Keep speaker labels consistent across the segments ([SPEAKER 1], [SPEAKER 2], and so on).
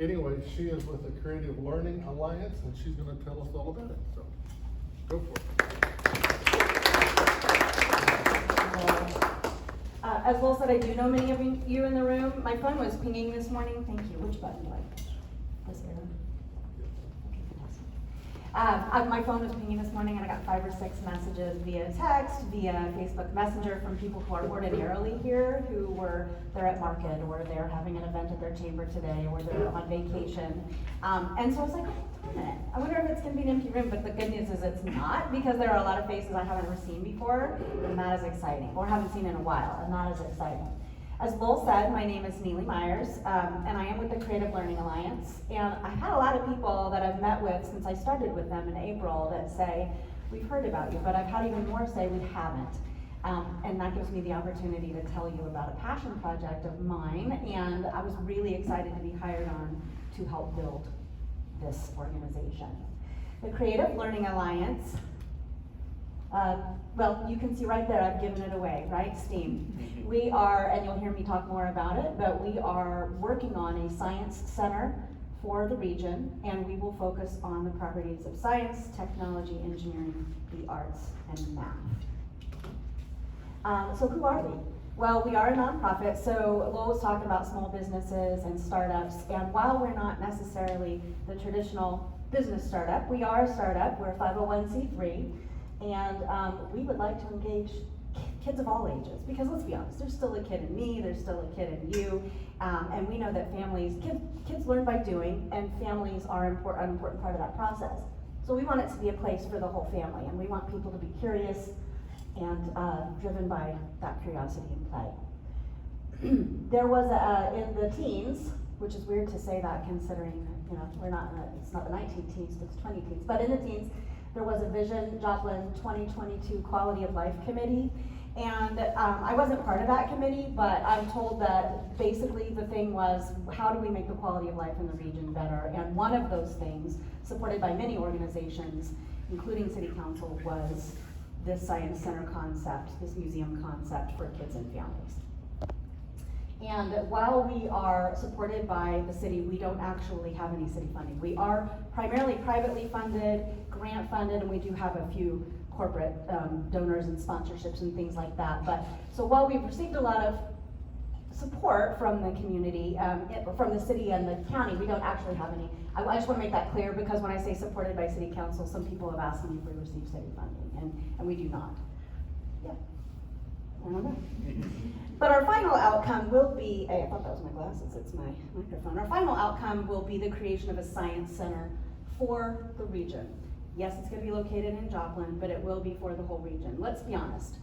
[SPEAKER 1] Anyway, she is with the Creative Learning Alliance, and she's gonna tell us all about it, so go for it.
[SPEAKER 2] As Lowell said, I do know many of you in the room. My phone was pinging this morning. Thank you. Which button do I push? This arrow? Okay, fantastic. My phone was pinging this morning and I got 5 or 6 messages via text, via Facebook Messenger from people who are ordinarily here, they're at market, or they're having an event at their chamber today, or they're on vacation. And so I was like, oh, wait a minute. I wonder if it's gonna be an empty room, but the good news is it's not, because there are a lot of faces I haven't ever seen before, and that is exciting, or haven't seen in a while, and that is exciting. As Lowell said, my name is Neely Myers, and I am with the Creative Learning Alliance. And I've had a lot of people that I've met with since I started with them in April that say, we've heard about you, but I've had even more say we haven't. And that gives me the opportunity to tell you about a passion project of mine, and I was really excited to be hired on to help build this organization. The Creative Learning Alliance, well, you can see right there, I've given it away, right? STEAM. We are, and you'll hear me talk more about it, but we are working on a science center for the region, and we will focus on the properties of science, technology, engineering, the arts, and math. So who are we? Well, we are a nonprofit, so Lowell was talking about small businesses and startups, and while we're not necessarily the traditional business startup, we are a startup, we're a 501c3, and we would like to engage kids of all ages, because let's be honest, there's still a kid in me, there's still a kid in you, and we know that kids learn by doing, and families are an important part of that process. So we want it to be a place for the whole family, and we want people to be curious and driven by that curiosity and play. There was in the teens, which is weird to say that considering, you know, it's not the 19 teens, it's 20 teens, but in the teens, there was a Vision Joplin 2022 Quality of Life Committee, and I wasn't part of that committee, but I'm told that basically the thing was, how do we make the quality of life in the region better? And one of those things, supported by many organizations, including City Council, was this science center concept, this museum concept for kids and families. And while we are supported by the city, we don't actually have any city funding. We are primarily privately funded, grant funded, and we do have a few corporate donors and sponsorships and things like that. But so while we've received a lot of support from the community, from the city and the county, we don't actually have any. I just want to make that clear, because when I say supported by City Council, some people have asked me if we receive city funding, and we do not. Yeah, I don't know. But our final outcome will be, I thought that was my glasses, it's my microphone. Our final outcome will be the creation of a science center for the region. Yes, it's going to be located in Joplin, but it will be for the whole region. Let's be honest.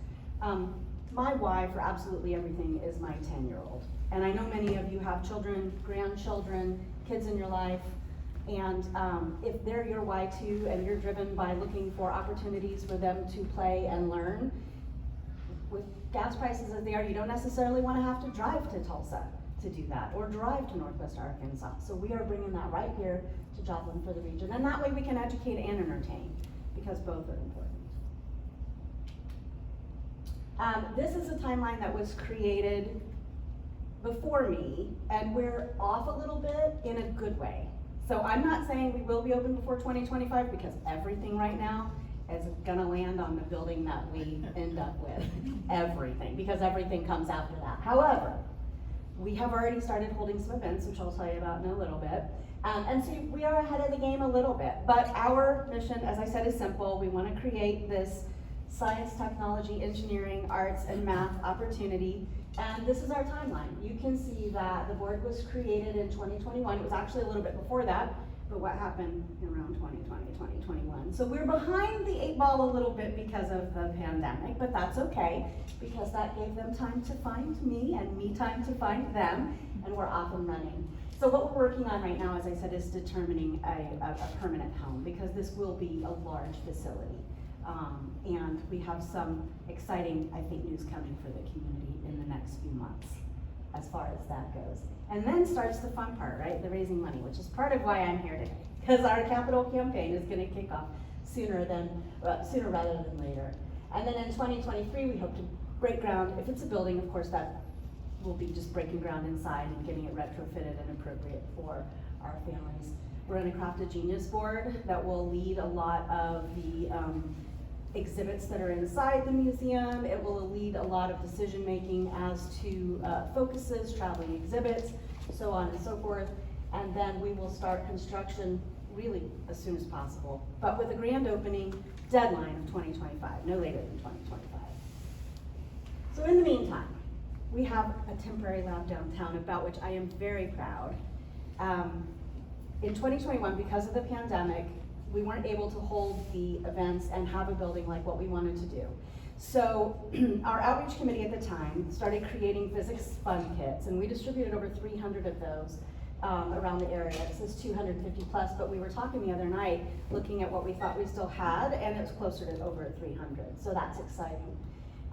[SPEAKER 2] My why for absolutely everything is my 10-year-old. And I know many of you have children, grandchildren, kids in your life, and if they're your why too, and you're driven by looking for opportunities for them to play and learn, with gas prices as they are, you don't necessarily want to have to drive to Tulsa to do that, or drive to Northwest Arkansas. So we are bringing that right here to Joplin for the region, and that way we can educate and entertain, because both are important. This is a timeline that was created before me, and we're off a little bit in a good way. So I'm not saying we will be open before 2025, because everything right now is gonna land on the building that we end up with. Everything, because everything comes after that. However, we have already started holding some events, which I'll tell you about in a little bit. And so we are ahead of the game a little bit, but our mission, as I said, is simple. We wanna create this science, technology, engineering, arts, and math opportunity. And this is our timeline. You can see that the board was created in 2021. It was actually a little bit before that, but what happened around 2020, 2021. So we're behind the 8 ball a little bit because of the pandemic, but that's okay, because that gave them time to find me and me time to find them, and we're off and running. So what we're working on right now, as I said, is determining a permanent home, because this will be a large facility. And we have some exciting, I think, news coming for the community in the next few months, as far as that goes. And then starts the fun part, right? The raising money, which is part of why I'm here today, because our capital campaign is going to kick off sooner rather than later. And then in 2023, we hope to break ground. If it's a building, of course, that we'll be just breaking ground inside and getting it retrofitted and appropriate for our families. We're gonna craft a Genius board that will lead a lot of the exhibits that are inside the museum. It will lead a lot of decision-making as to focuses, traveling exhibits, so on and so forth. And then we will start construction really as soon as possible, but with a grand opening deadline of 2025, no later than 2025. So in the meantime, we have a temporary lab downtown about which I am very proud. In 2021, because of the pandemic, we weren't able to hold the events and have a building like what we wanted to do. So our outreach committee at the time started creating physics fun kits, and we distributed over 300 of those around the area. It says 250 plus, but we were talking the other night, looking at what we thought we still had, and it was closer to over 300, so that's exciting.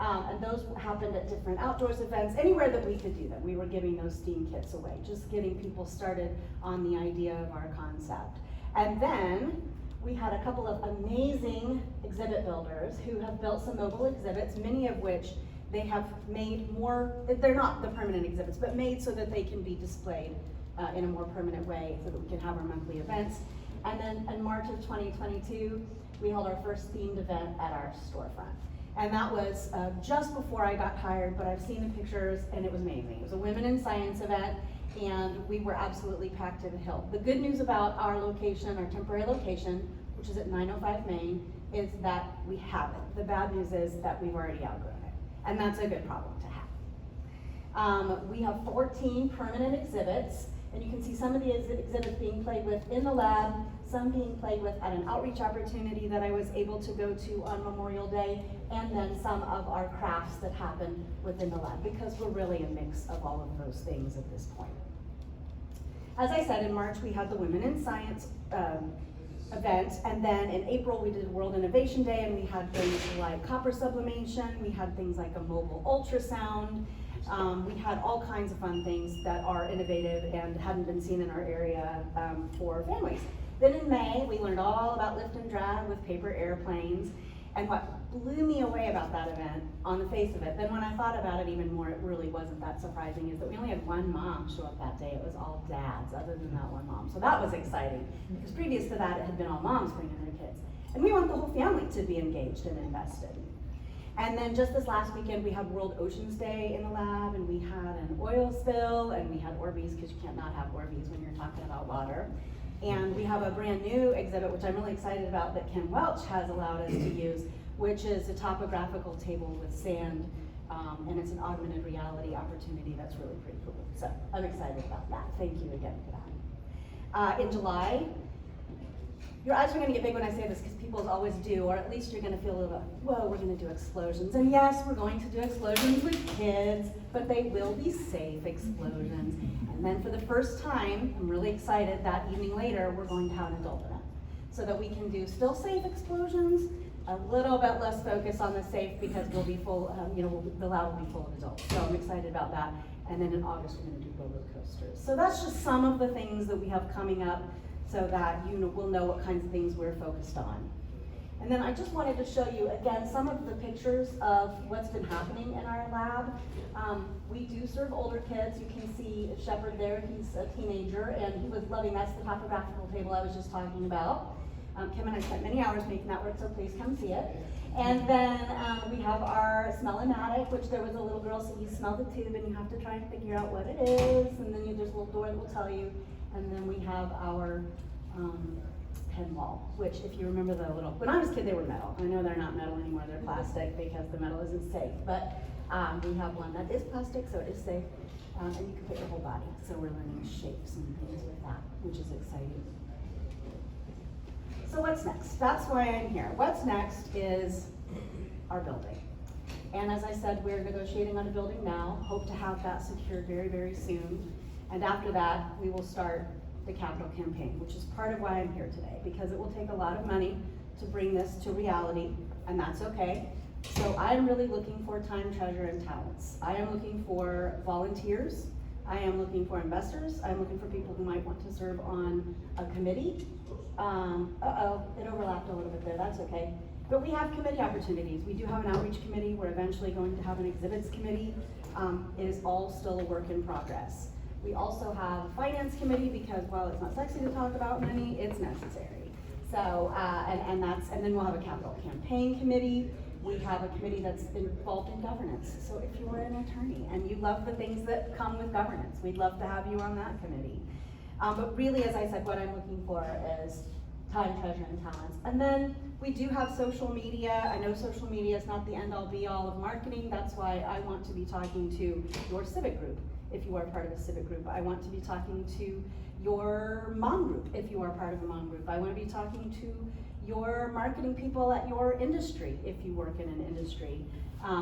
[SPEAKER 2] And those happened at different outdoors events, anywhere that we could do them. We were giving those STEAM kits away, just getting people started on the idea of our concept. And then we had a couple of amazing exhibit builders who have built some mobile exhibits, many of which they have made more, they're not the permanent exhibits, but made so that they can be displayed in a more permanent way so that we can have our monthly events. And then in March of 2022, we held our first themed event at our storefront. And that was just before I got hired, but I've seen the pictures and it was amazing. It was a Women in Science event, and we were absolutely packed to the hill. The good news about our location, our temporary location, which is at 905 Main, is that we have it. The bad news is that we've already outgrown it, and that's a good problem to have. We have 14 permanent exhibits, and you can see some of the exhibits being played with in the lab, some being played with at an outreach opportunity that I was able to go to on Memorial Day, and then some of our crafts that happen within the lab, because we're really a mix of all of those things at this point. As I said, in March we had the Women in Science event, and then in April we did World Innovation Day, and we had things like copper sublimation, we had things like a mobile ultrasound, we had all kinds of fun things that are innovative and hadn't been seen in our area for families. Then in May, we learned all about lift and drag with paper airplanes, and what blew me away about that event, on the face of it, then when I thought about it even more, it really wasn't that surprising, is that we only had one mom show up that day. It was all dads, other than that one mom. So that was exciting, because previous to that, it had been all moms bringing their kids. And we want the whole family to be engaged and invested. And then just this last weekend, we had World Oceans Day in the lab, and we had an oil spill, and we had Orbeez, because you can't not have Orbeez when you're talking about water. And we have a brand new exhibit, which I'm really excited about, that Ken Welch has allowed us to use, which is a topographical table with sand, and it's an augmented reality opportunity that's really pretty cool. So I'm excited about that. Thank you again for that. In July, your eyes are gonna get big when I say this, because people always do, or at least you're gonna feel a little, whoa, we're gonna do explosions. And yes, we're going to do explosions with kids, but they will be safe explosions. And then for the first time, I'm really excited, that evening later, we're going to have an adult event, so that we can do still safe explosions, a little bit less focus on the safe, because we'll be full, the lab will be full of adults. So I'm excited about that. And then in August, we're gonna do roller coasters. So that's just some of the things that we have coming up, so that we'll know what kinds of things we're focused on. And then I just wanted to show you, again, some of the pictures of what's been happening in our lab. We do serve older kids. You can see Shepard there, he's a teenager, and he was loving, that's the topographical table I was just talking about. Kim and I spent many hours making that work, so please come see it. And then we have our Smell-O-Matic, which there was a little girl, so you smell the tube and you have to try and figure out what it is, and then there's a little door that will tell you. And then we have our pen wall, which, if you remember the little, when I was a kid they were metal. I know they're not metal anymore, they're plastic, because the metal isn't safe. But we have one that is plastic, so it is safe, and you can put your whole body. So we're learning shapes and things with that, which is exciting. So what's next? That's why I'm here. What's next is our building. And as I said, we're negotiating on a building now, hope to have that secured very, very soon. And after that, we will start the capital campaign, which is part of why I'm here today, because it will take a lot of money to bring this to reality, and that's okay. So I'm really looking for time, treasure, and talents. I am looking for volunteers. I am looking for investors. I'm looking for people who might want to serve on a committee. It overlapped a little bit there, that's okay. But we have committee opportunities. We do have an outreach committee. We're eventually going to have an exhibits committee. It is all still a work in progress. We also have a finance committee because while it's not sexy to talk about money, it's necessary. So, and then we'll have a capital campaign committee. We have a committee that's involved in governance. So if you are an attorney and you love the things that come with governance, we'd love to have you on that committee. But really, as I said, what I'm looking for is time, treasure, and talents. And then we do have social media. I know social media is not the end-all be-all of marketing. That's why I want to be talking to your civic group, if you are part of a civic group. I want to be talking to your mom group, if you are part of a mom group. I want to be talking to your marketing people at your industry, if you work in an industry.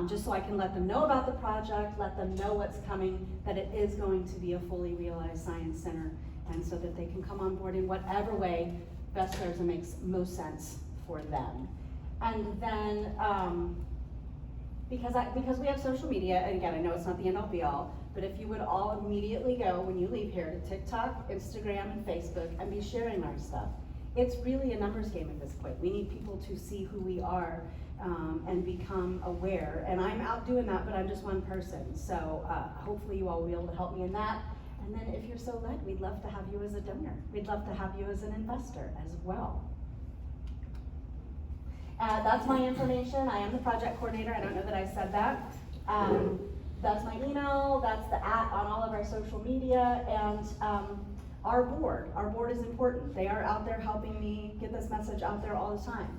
[SPEAKER 2] Just so I can let them know about the project, let them know what's coming, that it is going to be a fully realized science center, and so that they can come on board in whatever way best serves and makes most sense for them. And then, because we have social media, and again, I know it's not the end-all be-all, but if you would all immediately go, when you leave here, to TikTok, Instagram, and Facebook, and be sharing our stuff. It's really a numbers game at this point. We need people to see who we are and become aware. And I'm out doing that, but I'm just one person. So hopefully you all will be able to help me in that. And then if you're so led, we'd love to have you as a donor. We'd love to have you as an investor as well. That's my information. I am the project coordinator. I don't know that I said that. That's my email. That's the @ on all of our social media. And our board is important. They are out there helping me get this message out there all the time.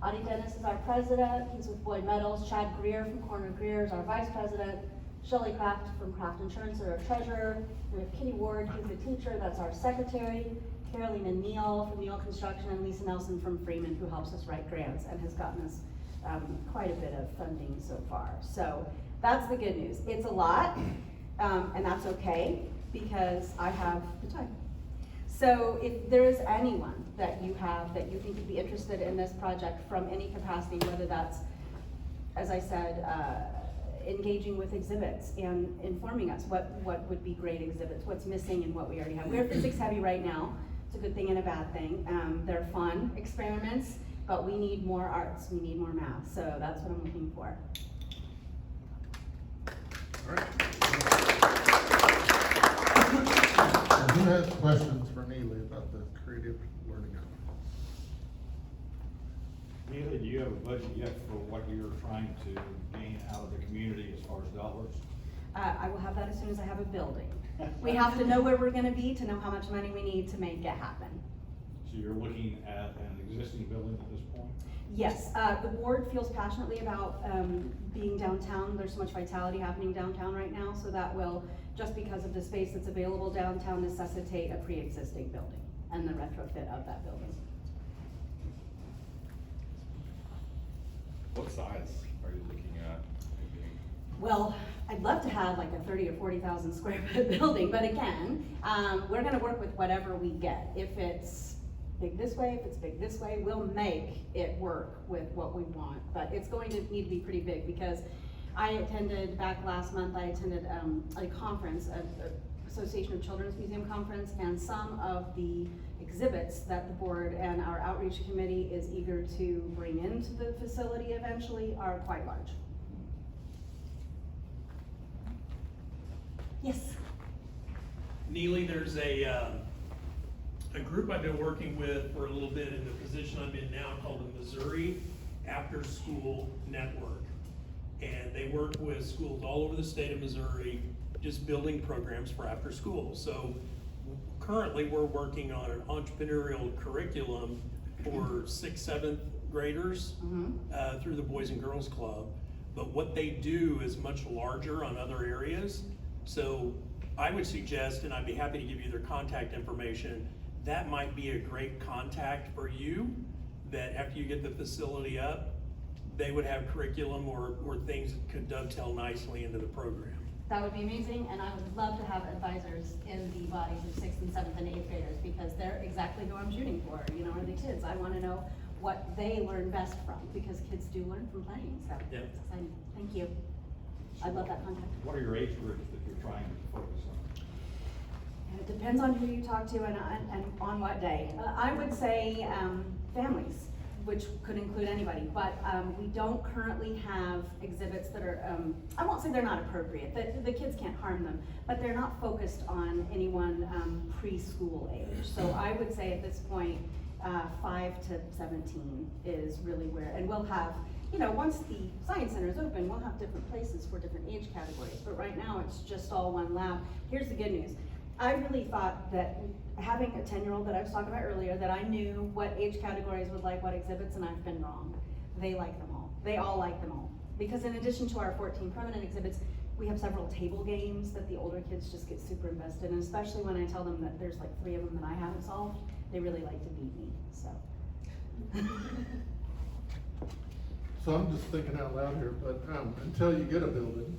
[SPEAKER 2] Audie Dennis is our president. He's with Boyd Metals. Chad Greer from Corner Greer is our vice president. Shelley Kraft from Kraft Insurance is our treasurer. We have Kitty Ward, who's the teacher, that's our secretary. Carolina Neal from Neal Construction, and Lisa Nelson from Freeman, who helps us write grants and has gotten us quite a bit of funding so far. So that's the good news. It's a lot, and that's okay, because I have the time. So if there is anyone that you have that you think would be interested in this project from any capacity, whether that's, as I said, engaging with exhibits and informing us what would be great exhibits, what's missing in what we already have. We're physics heavy right now. It's a good thing and a bad thing. They're fun experiments, but we need more arts, we need more math. So that's what I'm looking for.
[SPEAKER 1] All right. Who has questions for Neely about the creative learning hour?
[SPEAKER 3] Neely, do you have a budget yet for what you're trying to gain out of the community as far as dollars?
[SPEAKER 2] I will have that as soon as I have a building. We have to know where we're gonna be to know how much money we need to make it happen.
[SPEAKER 3] So you're looking at an existing building at this point?
[SPEAKER 2] Yes, the board feels passionately about being downtown. There's so much vitality happening downtown right now, so that will, just because of the space that's available downtown, necessitate a pre-existing building and the retrofit of that building.
[SPEAKER 4] What size are you looking at?
[SPEAKER 2] Well, I'd love to have like a 30 or 40,000 square foot building, but again, we're gonna work with whatever we get. If it's big this way, if it's big this way, we'll make it work with what we want. But it's going to need to be pretty big, because I attended, back last month, I attended a conference, a Association of Children's Museum conference, and some of the exhibits that the board and our outreach committee is eager to bring into the facility eventually are quite large. Yes?
[SPEAKER 5] Neely, there's a group I've been working with for a little bit in the position I'm in now called the Missouri After School Network. And they work with schools all over the state of Missouri, just building programs for after school. So currently we're working on an entrepreneurial curriculum for 6th, 7th graders through the Boys and Girls Club. But what they do is much larger on other areas. So I would suggest, and I'd be happy to give you their contact information, that might be a great contact for you, that after you get the facility up, they would have curriculum or things that could dovetail nicely into the program.
[SPEAKER 2] That would be amazing, and I would love to have advisors in the bodies of 6th and 7th and 8th graders, because they're exactly who I'm shooting for, you know, are the kids. I wanna know what they learn best from, because kids do learn from playing, so
[SPEAKER 5] Yeah.
[SPEAKER 2] it's exciting. Thank you. I love that contact.
[SPEAKER 3] What are your age groups that you're trying to focus on?
[SPEAKER 2] And it depends on who you talk to and on what day. I would say families. which could include anybody, but, we don't currently have exhibits that are, I won't say they're not appropriate, the kids can't harm them, but they're not focused on anyone, preschool age. So I would say at this point, 5 to 17 is really where, and we'll have, you know, once the Science Center is open, we'll have different places for different age categories, but right now it's just all one lab. Here's the good news. I really thought that having a 10-year-old that I was talking about earlier, that I knew what age categories would like what exhibits, and I've been wrong. They like them all. They all like them all. Because in addition to our 14 permanent exhibits, we have several table games that the older kids just get super invested in, especially when I tell them that there's like 3 of them that I haven't solved. They really like to beat me, so.
[SPEAKER 1] So I'm just thinking out loud here, but, until you get a building,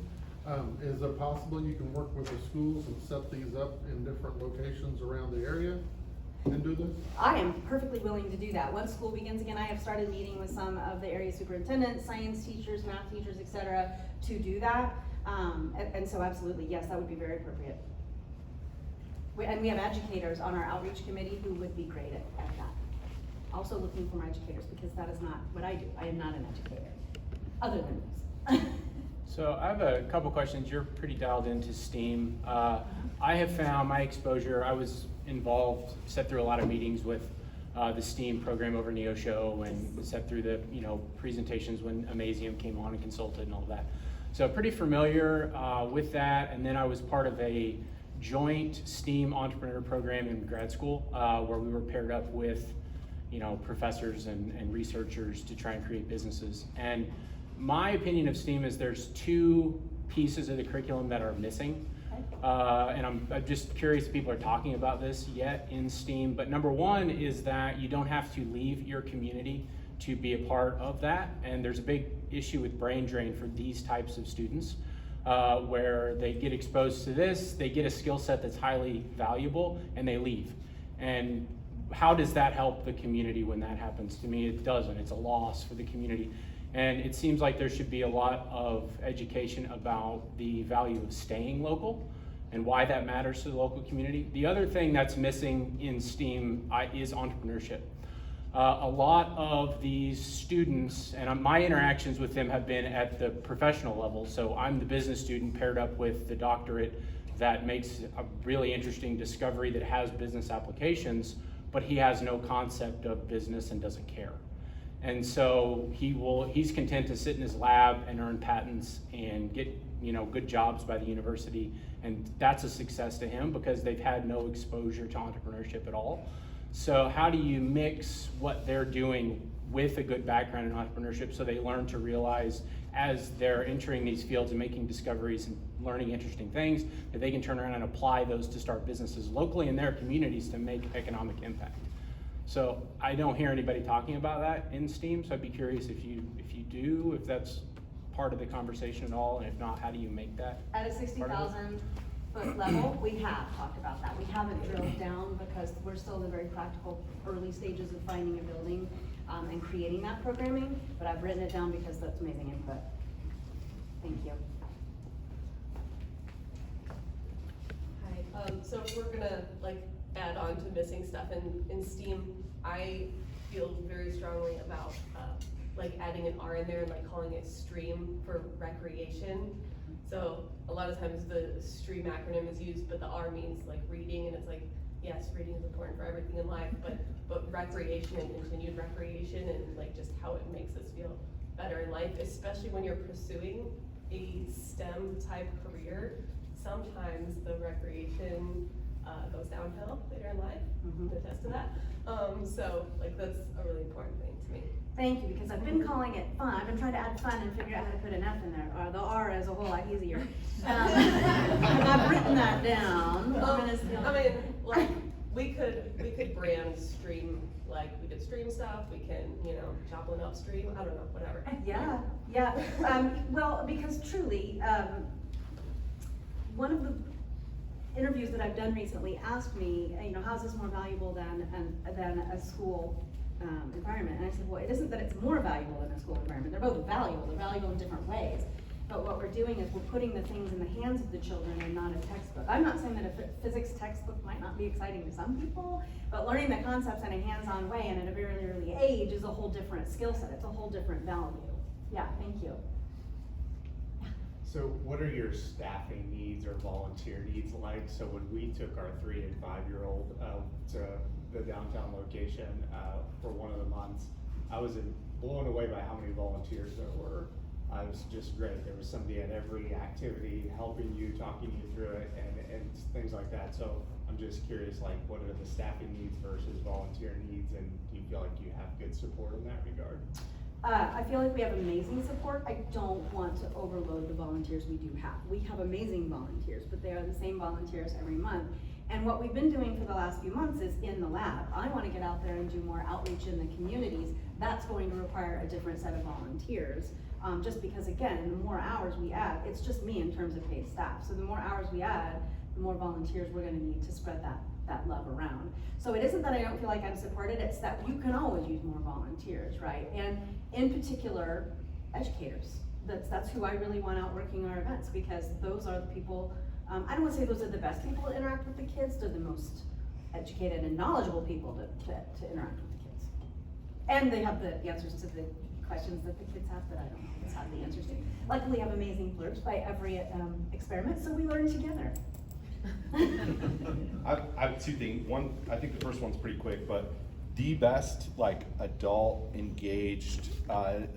[SPEAKER 1] is it possible you can work with the schools and set these up in different locations around the area and do this?
[SPEAKER 2] I am perfectly willing to do that. Once school begins again, I have started meeting with some of the area superintendents, science teachers, math teachers, et cetera, to do that. And so absolutely, yes, that would be very appropriate. And we have educators on our outreach committee who would be great at that. Also looking for more educators, because that is not what I do. I am not an educator, other than this.
[SPEAKER 6] So I have a couple questions. You're pretty dialed into STEAM. I have found my exposure, I was involved, sat through a lot of meetings with the STEAM program over Neosho, and sat through the presentations when Amazium came on and consulted and all of that. So pretty familiar with that. And then I was part of a joint STEAM entrepreneur program in grad school where we were paired up with professors and researchers to try and create businesses. And my opinion of STEAM is there's 2 pieces of the curriculum that are missing. And I'm just curious if people are talking about this yet in STEAM. But number 1 is that you don't have to leave your community to be a part of that. And there's a big issue with brain drain for these types of students where they get exposed to this, they get a skill set that's highly valuable, and they leave. And how does that help the community when that happens? To me, it doesn't. It's a loss for the community. And it seems like there should be a lot of education about the value of staying local and why that matters to the local community. The other thing that's missing in STEAM is entrepreneurship. A lot of these students, and my interactions with them have been at the professional level. So I'm the business student paired up with the doctorate that makes a really interesting discovery that has business applications, but he has no concept of business and doesn't care. And so he's content to sit in his lab and earn patents and get good jobs by the university, and that's a success to him because they've had no exposure to entrepreneurship at all. So how do you mix what they're doing with a good background in entrepreneurship so they learn to realize as they're entering these fields and making discoveries and learning interesting things that they can turn around and apply those to start businesses locally in their communities to make economic impact? So I don't hear anybody talking about that in STEAM, so I'd be curious if you do, if that's part of the conversation at all, and if not, how do you make that?
[SPEAKER 2] At a 60,000 foot level, we have talked about that. We haven't drilled down because we're still in the very practical early stages of finding a building and creating that programming, but I've written it down because that's amazing input. Thank you.
[SPEAKER 7] Hi, so if we're gonna add on to missing stuff in STEAM, I feel very strongly about adding an R in there and calling it STREAM for recreation. So a lot of times the STREAM acronym is used, but the R means reading, and it's yes, reading is important for everything in life, but recreation and continued recreation and just how it makes us feel better in life, especially when you're pursuing a STEM type career. Sometimes the recreation goes downhill later in life.
[SPEAKER 2] Mm-hmm.
[SPEAKER 7] To attest to that. So that's a really important thing to me.
[SPEAKER 2] Thank you, because I've been calling it fun. I've been trying to add fun and figure out how to put an F in there, or the R is a whole lot easier. I've written that down.
[SPEAKER 7] We could brand STREAM, we did STREAM stuff, we can, Joplin upstream, I don't know, whatever.
[SPEAKER 2] Yeah. Well, because truly, one of the interviews that I've done recently asked me, how's this more valuable than a school environment? And I said, well, it isn't that it's more valuable than a school environment. They're both valuable. They're valuable in different ways. But what we're doing is we're putting the things in the hands of the children and not a textbook. I'm not saying that a physics textbook might not be exciting to some people, but learning the concepts in a hands-on way and at a very early age is a whole different skill set. It's a whole different value. Yeah, thank you.
[SPEAKER 8] So what are your staffing needs or volunteer needs like? So when we took our 3 and 5-year-old to the downtown location for one of the months, I was blown away by how many volunteers there were. It was just great. There was somebody at every activity helping you, talking you through it, and things like that. So I'm just curious, like, what are the staffing needs versus volunteer needs, and do you feel like you have good support in that regard?
[SPEAKER 2] I feel like we have amazing support. I don't want to overload the volunteers we do have. We have amazing volunteers, but they are the same volunteers every month. And what we've been doing for the last few months is in the lab. I want to get out there and do more outreach in the communities. That's going to require a different set of volunteers. Just because, again, the more hours we add, it's just me in terms of paid staff. So the more hours we add, the more volunteers we're going to need to spread that love around. So it isn't that I don't feel like I'm supported, it's that you can always use more volunteers, right? And in particular, educators. That's who I really want out working our events, because those are the people, I don't want to say those are the best people to interact with the kids, they're the most educated and knowledgeable people to interact with the kids. And they have the answers to the questions that the kids have that I don't always have the answers to. Luckily, I have amazing blurbs by every experiment, so we learn together.
[SPEAKER 4] I have two things. One, I think the first one's pretty quick, but the best like adult engaged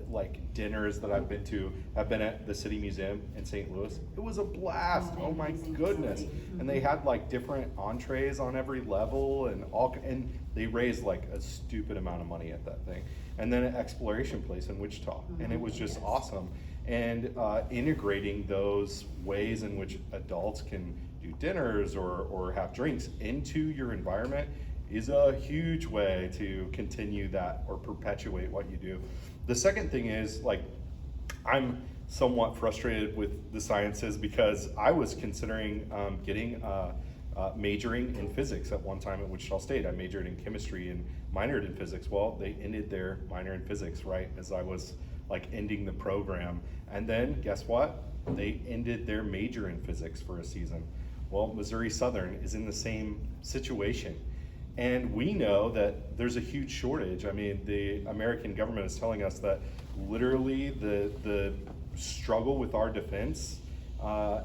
[SPEAKER 4] like dinners that I've been to have been at the City Museum in St. Louis. It was a blast. Oh my goodness. And they had like different entrees on every level and they raised like a stupid amount of money at that thing. And then an exploration place in Wichita. And it was just awesome. And integrating those ways in which adults can do dinners or have drinks into your environment is a huge way to continue that or perpetuate what you do. The second thing is, like, I'm somewhat frustrated with the sciences because I was considering majoring in physics at one time at Wichita State. I majored in chemistry and minored in physics. Well, they ended their minor in physics right as I was like ending the program. And then guess what? They ended their major in physics for a season. Well, Missouri Southern is in the same situation. And we know that there's a huge shortage. I mean, the American government is telling us that literally the struggle with our defense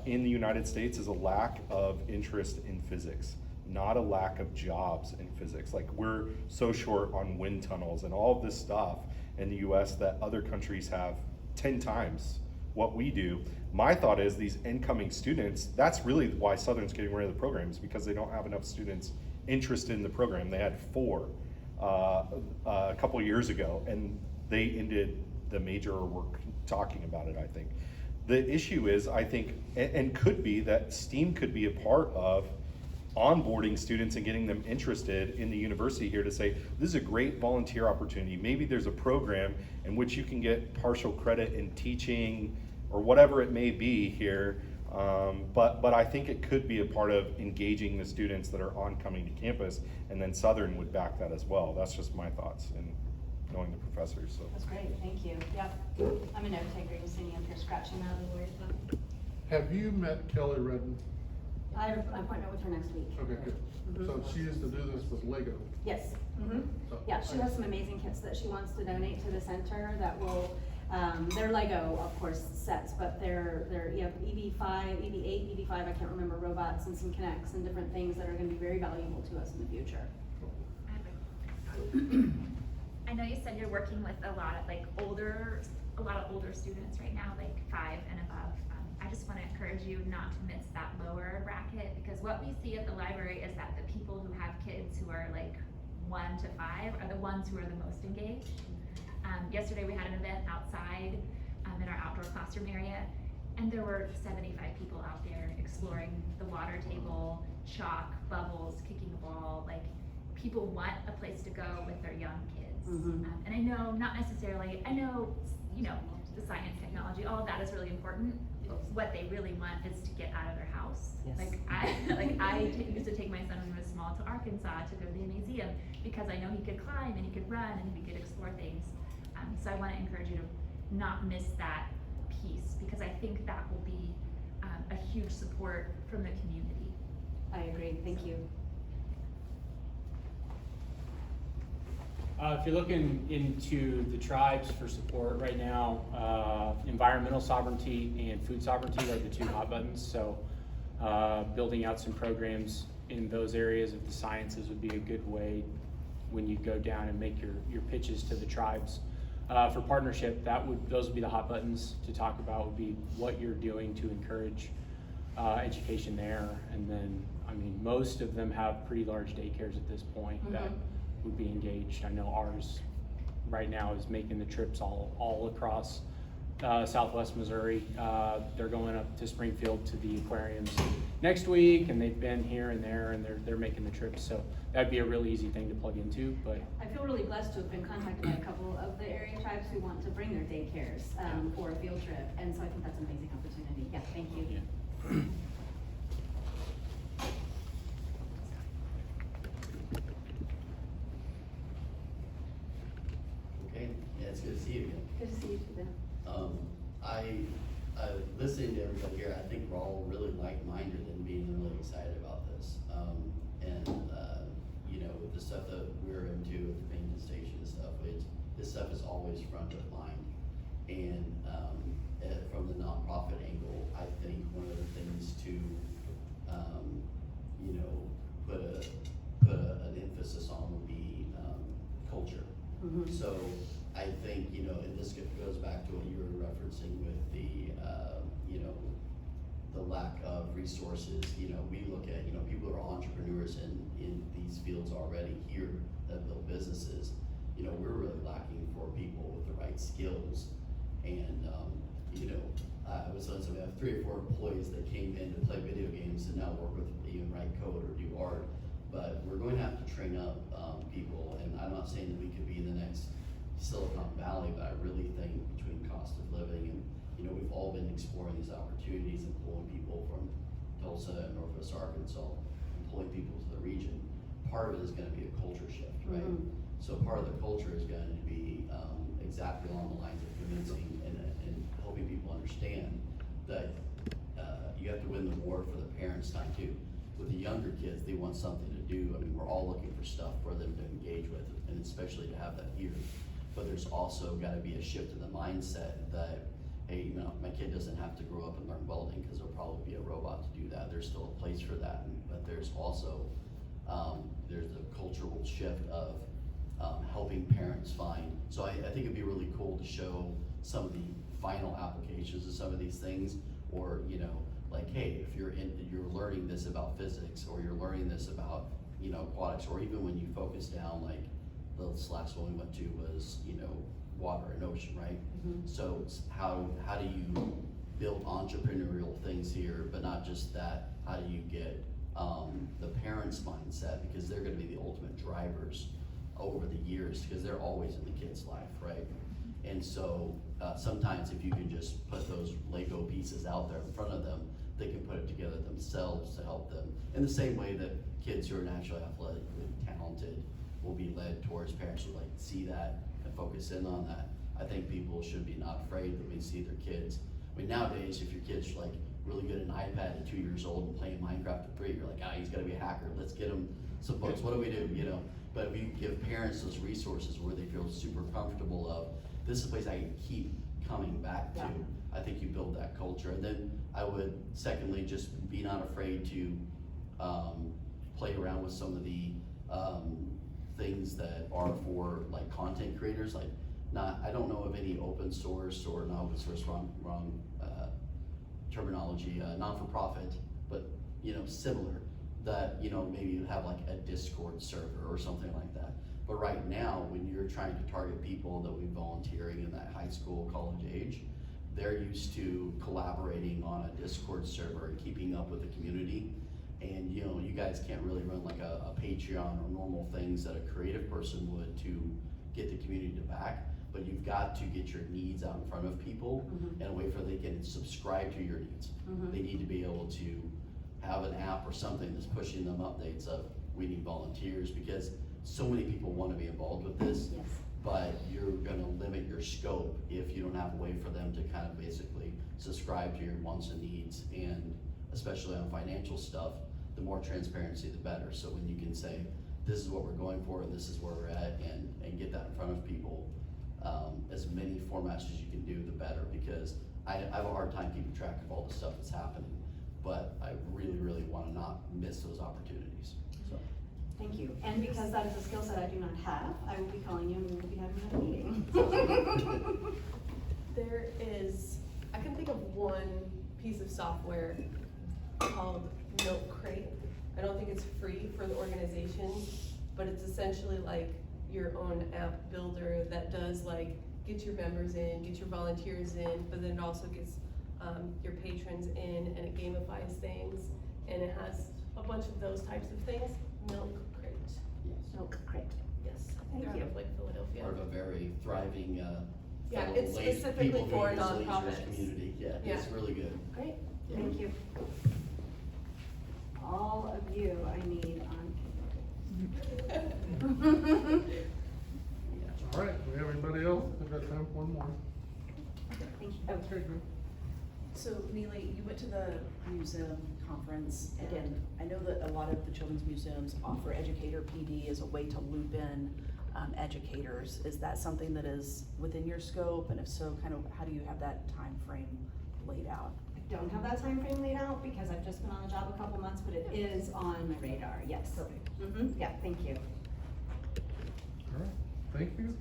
[SPEAKER 4] in the United States is a lack of interest in physics, not a lack of jobs in physics. Like, we're so short on wind tunnels and all of this stuff in the US that other countries have 10 times what we do. My thought is these incoming students, that's really why Southern's getting rid of the programs, because they don't have enough students interested in the program. They had 4 a couple years ago, and they ended the major, or were talking about it, I think. The issue is, I think, and could be that STEAM could be a part of onboarding students and getting them interested in the university here to say, this is a great volunteer opportunity. Maybe there's a program in which you can get partial credit in teaching or whatever it may be here. But I think it could be a part of engaging the students that are oncoming to campus, and then Southern would back that as well. That's just my thoughts and knowing the professors. So.
[SPEAKER 2] That's great, thank you. Yep, I'm a note taker, you're sitting up here scratching out of the word.
[SPEAKER 1] Have you met Kelly Redden?
[SPEAKER 2] I have an appointment with her next week.
[SPEAKER 1] Okay, good. So she used to do this with Lego.
[SPEAKER 2] Yes,
[SPEAKER 1] So
[SPEAKER 2] yeah, she has some amazing kits that she wants to donate to the center that will, they're Lego, of course, sets, but they're EV5, EV8, EV5, I can't remember, robots and some Kinects and different things that are gonna be very valuable to us in the future.
[SPEAKER 9] I know you said you're working with a lot of older students right now, like 5 and above. I just want to encourage you not to miss that lower bracket, because what we see at the library is that the people who have kids who are like 1 to 5 are the ones who are the most engaged. Yesterday we had an event outside in our outdoor classroom area, and there were 75 people out there exploring the water table, chalk, bubbles, kicking a ball. Like, people want a place to go with their young kids. And I know, not necessarily, I know, the science, technology, all of that is really important. But what they really want is to get out of their house.
[SPEAKER 2] Yes.
[SPEAKER 9] I used to take my son when he was small to Arkansas to go to the museum, because I know he could climb and he could run and he could explore things. So I want to encourage you to not miss that piece, because I think that will be a huge support from the community.
[SPEAKER 2] I agree, thank you.
[SPEAKER 6] If you're looking into the tribes for support right now, environmental sovereignty and food sovereignty are the two hot buttons. So building out some programs in those areas of the sciences would be a good way when you go down and make your pitches to the tribes. For partnership, those would be the hot buttons to talk about, would be what you're doing to encourage education there. And then, I mean, most of them have pretty large daycares at this point that would be engaged. I know ours right now is making the trips all across Southwest Missouri. They're going up to Springfield to the aquariums next week, and they've been here and there, and they're making the trips. So that'd be a really easy thing to plug into. But
[SPEAKER 2] I feel really blessed to have been contacted by a couple of the area tribes who want to bring their daycares for a field trip, and so I think that's an amazing opportunity. Yeah, thank you.
[SPEAKER 6] yeah.
[SPEAKER 10] Okay, yeah, it's good to see you again.
[SPEAKER 2] Good to see you too.
[SPEAKER 10] Listening to everybody here, I think we're all really like-minded and being really excited about this. You know, with the stuff that we're into with the Pennington Station and stuff, this stuff is always front of mind. And from the nonprofit angle, I think one of the things to, you know, put an emphasis on would be culture. So I think, you know, and this goes back to what you were referencing with the, you know, the lack of resources. You know, we look at, you know, people who are entrepreneurs in these fields already here that build businesses. You know, we're really lacking for people with the right skills. And, you know, I was saying, so we have 3 or 4 employees that came in to play video games and now work with, even write code or do art. But we're going to have to train up people, and I'm not saying that we could be the next Silicon Valley, but I really think between cost of living and, you know, we've all been exploring these opportunities and pulling people from Tulsa and Northwest Arkansas, and pulling people to the region. Part of it is going to be a culture shift, right? So part of the culture is going to be exactly along the lines of convincing and helping people understand that you have to win the war for the parents' time too. With the younger kids, they want something to do. I mean, we're all looking for stuff for them to engage with, and especially to have that here. But there's also got to be a shift in the mindset that, hey, you know, my kid doesn't have to grow up and learn welding because there'll probably be a robot to do that. There's still a place for that, but there's also there's the cultural shift of helping parents find. So I think it'd be really cool to show some of the final applications of some of these things, or, you know, like, hey, if you're learning this about physics, or you're learning this about, you know, aquatics, or even when you focus down, like the last one we went to was, you know, water and ocean, right? So it's how do you build entrepreneurial things here, but not just that, how do you get the parents' mindset, because they're gonna be the ultimate drivers over the years, because they're always in the kid's life, right? And so sometimes if you can just put those Lego pieces out there in front of them, they can put it together themselves to help them. In the same way that kids who are naturally athletically talented will be led towards parents who like see that and focus in on that. I think people should be not afraid when they see their kids. I mean, nowadays, if your kid's like really good at an iPad at 2 years old and playing Minecraft at 3, you're like, he's gotta be a hacker. Let's get him some books. What do we do, you know? But if you give parents those resources where they feel super comfortable of, this is a place I can keep coming back to, I think you build that culture. And then I would, secondly, just be not afraid to play around with some of the things that are for like content creators. Like, I don't know of any open source, or not open source, wrong terminology, non-for-profit, but, you know, similar, that, you know, maybe you have like a Discord server or something like that. But right now, when you're trying to target people that will be volunteering in that high school, college age, they're used to collaborating on a Discord server and keeping up with the community. And, you know, you guys can't really run like a Patreon or normal things that a creative person would to get the community to back, but you've got to get your needs out in front of people in a way for they can subscribe to your needs. They need to be able to have an app or something that's pushing them updates of, we need volunteers, because so many people want to be involved with this, but you're gonna limit your scope if you don't have a way for them to kind of basically subscribe to your wants and needs, and especially on financial stuff, the more transparency, the better. So when you can say, this is what we're going for, and this is where we're at, and get that in front of people, as many formats as you can do, the better, because I have a hard time keeping track of all the stuff that's happening, but I really, really wanna not miss those opportunities, so.
[SPEAKER 2] Thank you. And because that is a skill set I do not have, I will be calling you and we will be having a meeting.
[SPEAKER 7] There is, I can think of one piece of software called Milk Crate. I don't think it's free for the organizations, but it's essentially like your own app builder that does like, get your members in, get your volunteers in, but then it also gets, your patrons in, and it gamifies things, and it has a bunch of those types of things. Milk Crate,
[SPEAKER 2] Milk Crate.
[SPEAKER 7] yes.
[SPEAKER 2] Thank
[SPEAKER 7] They're out
[SPEAKER 2] you.
[SPEAKER 7] of like Philadelphia.
[SPEAKER 10] Part of a very thriving,
[SPEAKER 7] Yeah,
[SPEAKER 10] fellow
[SPEAKER 7] it's
[SPEAKER 10] lady-
[SPEAKER 7] specifically
[SPEAKER 10] people
[SPEAKER 7] for
[SPEAKER 10] who use lasers
[SPEAKER 7] nonprofits.
[SPEAKER 10] community, yeah,
[SPEAKER 7] Yeah.
[SPEAKER 10] it's really good.
[SPEAKER 2] Great, thank you. All of you I need on.
[SPEAKER 1] All right, do we have anybody else? We've got time for one more.
[SPEAKER 2] Thank you. Oh,
[SPEAKER 11] So Neely, you went to the museum conference,
[SPEAKER 2] I did.
[SPEAKER 11] and I know that a lot of the children's museums offer educator PD as a way to loop in educators. Is that something that is within your scope, and if so, kind of how do you have that time frame laid out?
[SPEAKER 2] I don't have that time frame laid out because I've just been on the job a couple months, but it is on my radar, yes.
[SPEAKER 11] Perfect.
[SPEAKER 2] Mm-hmm, yeah, thank you.
[SPEAKER 1] All right, thank you.